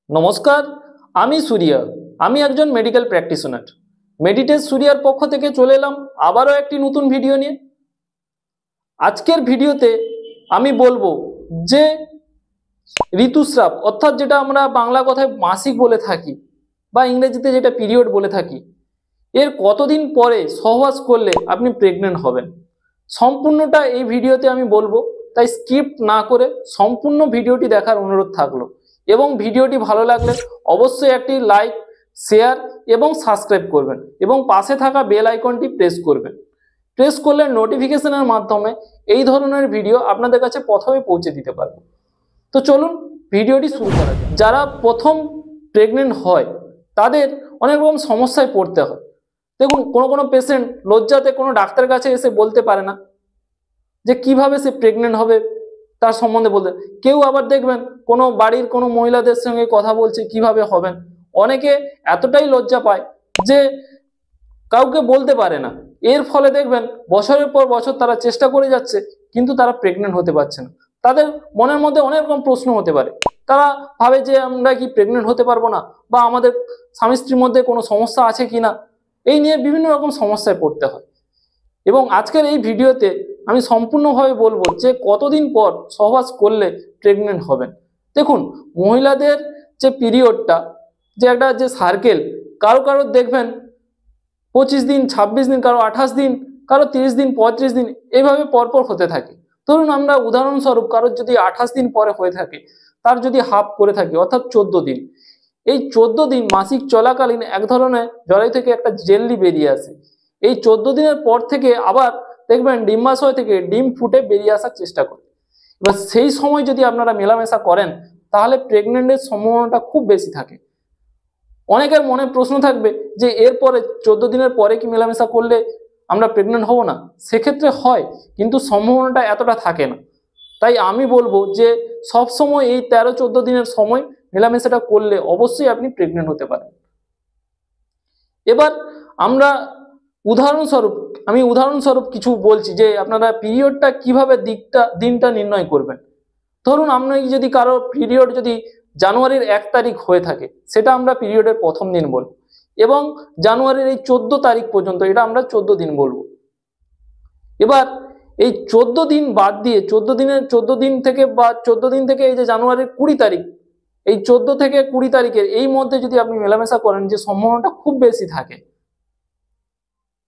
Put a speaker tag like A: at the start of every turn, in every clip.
A: নমস্কার, আমি সুরিয়া। আমি একজন মেডিকেল প্র্যাকটিশনার। মেডিটেস সুরিয়ার পক্ষ থেকে চলে এলাম আবারও একটি নতুন ভিডিও নিয়ে। আজকের ভিডিওতে আমি বলবো যে ঋতুস্রাব অর্থাৎ যেটা আমরা বাংলা কথায় মাসিক বলে থাকি বা ইংরেজিতে যেটা পিরিয়ড বলে থাকি, এর কতদিন পরে সহবাস করলে আপনি প্রেগনেন্ট হবেন, সম্পূর্ণটা এই ভিডিওতে আমি বলবো। তাই স্কিপ না করে সম্পূর্ণ ভিডিওটি দেখার অনুরোধ থাকলো এবং ভিডিওটি ভালো লাগলে অবশ্যই একটি লাইক, শেয়ার এবং সাবস্ক্রাইব করবেন এবং পাশে থাকা বেল আইকনটি প্রেস করবেন। প্রেস করলে নোটিফিকেশনের মাধ্যমে এই ধরনের ভিডিও আপনাদের কাছে প্রথমে পৌঁছে দিতে পারবো। তো চলুন ভিডিওটি শুরু করা যাক। যারা প্রথম প্রেগনেন্ট হয় তাদের অনেক রকম সমস্যায় পড়তে হয়। দেখুন, কোনো পেশেন্ট লজ্জাতে কোনো ডাক্তারের কাছে এসে বলতে পারে না যে কিভাবে সে প্রেগনেন্ট হবে, তার সম্বন্ধে বলতে। কেউ আবার দেখবেন কোনো বাড়ির কোনো মহিলাদের সঙ্গে কথা বলছে কিভাবে হবেন, অনেকে এতটাই লজ্জা পায় যে কাউকে বলতে পারে না। এর ফলে দেখবেন বছরের পর বছর তারা চেষ্টা করে যাচ্ছে কিন্তু তারা প্রেগনেন্ট হতে পারছে না। তাদের মনের মধ্যে অনেক রকম প্রশ্ন হতে পারে। তারা ভাবে যে আমরা কি প্রেগনেন্ট হতে পারবো না, বা আমাদের স্বামী স্ত্রীর মধ্যে কোনো সমস্যা আছে কিনা, এই নিয়ে বিভিন্ন রকম সমস্যায় পড়তে হয়। এবং আজকের এই ভিডিওতে আমি সম্পূর্ণভাবে বলবো যে কতদিন পর সহবাস করলে প্রেগনেন্ট হবেন। দেখুন, মহিলাদের যে পিরিয়ডটা, যে একটা যে সার্কেল, কারো কারো দেখবেন 25 দিন, 26 দিন, কারো 28 দিন, কারো 30 দিন, 35 দিন, এইভাবে পরপর হতে থাকে। ধরুন আমরা উদাহরণস্বরূপ কারোর যদি 28 দিন পরে হয়ে থাকে, তার যদি হাফ করে থাকে অর্থাৎ 14 দিন, এই 14 দিন মাসিক চলাকালীন এক ধরনের জরায়ু থেকে একটা জেল্লি বেরিয়ে আসে। এই 14 দিনের পর থেকে আবার দেখবেন ডিম্বাশয় থেকে ডিম ফুটে বেরিয়ে আসার চেষ্টা করে। এবার সেই সময় যদি আপনারা মেলামেশা করেন তাহলে প্রেগনেন্টের সম্ভাবনাটা খুব বেশি থাকে। অনেকের মনে প্রশ্ন থাকবে যে এরপরে 14 দিনের পরে কি মেলামেশা করলে আমরা প্রেগনেন্ট হব না? সেক্ষেত্রে হয়, কিন্তু সম্ভাবনাটা এতটা থাকে না। তাই আমি বলবো যে সব সময় এই 13-14 দিনের সময় মেলামেশাটা করলে অবশ্যই আপনি প্রেগনেন্ট হতে পারেন। এবার আমরা উদাহরণস্বরূপ কিছু বলছি যে আপনারা পিরিয়ডটা কিভাবে দিনটা নির্ণয় করবেন। ধরুন আপনি যদি কারো পিরিয়ড যদি জানুয়ারির 1 তারিখ হয়ে থাকে, সেটা আমরা পিরিয়ডের প্রথম দিন বলবো, এবং জানুয়ারির এই 14 তারিখ পর্যন্ত এটা আমরা 14 দিন বলবো। এবার এই 14 দিন বাদ দিয়ে 14 দিন থেকে এই যে জানুয়ারির 20 তারিখ, এই 14 থেকে 20 তারিখের এই মধ্যে যদি আপনি মেলামেশা করেন, যে সম্ভাবনাটা খুব বেশি থাকে।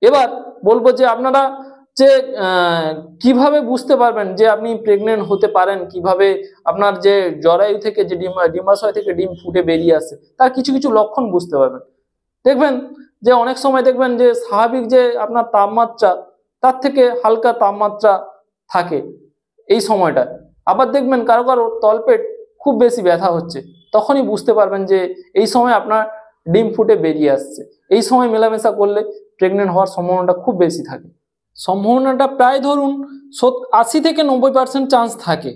A: এবার বলবো যে আপনারা যে কিভাবে বুঝতে পারবেন যে আপনি প্রেগনেন্ট হতে পারেন, কিভাবে আপনার যে জরায়ু থেকে যে ডিম্বাশয় থেকে ডিম ফুটে বেরিয়ে আসে তার কিছু কিছু লক্ষণ বুঝতে পারবেন। দেখবেন যে অনেক সময় দেখবেন যে স্বাভাবিক যে আপনার তাপমাত্রা, তার থেকে হালকা তাপমাত্রা থাকে এই সময়টা। আবার দেখবেন কারো কারো তলপেট খুব বেশি ব্যথা হচ্ছে, তখনই বুঝতে পারবেন যে এই সময় আপনার ডিম ফুটে বেরিয়ে আসছে। এই সময় মেলামেশা করলে প্রেগনেন্ট হওয়ার সম্ভাবনাটা খুব বেশি থাকে। সম্ভাবনাটা প্রায় ধরুন 80 থেকে 90% চান্স থাকে।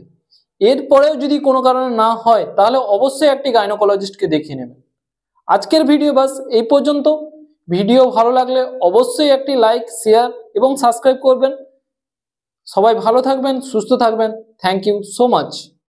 A: এরপরেও যদি কোনো কারণে না হয় তাহলে অবশ্যই একটি গাইনোকোলজিস্টকে দেখিয়ে নেবেন। আজকের ভিডিও বাস এই পর্যন্ত। ভিডিও ভালো লাগলে অবশ্যই একটি লাইক, শেয়ার এবং সাবস্ক্রাইব করবেন। সবাই ভালো থাকবেন, সুস্থ থাকবেন। Thank you so much.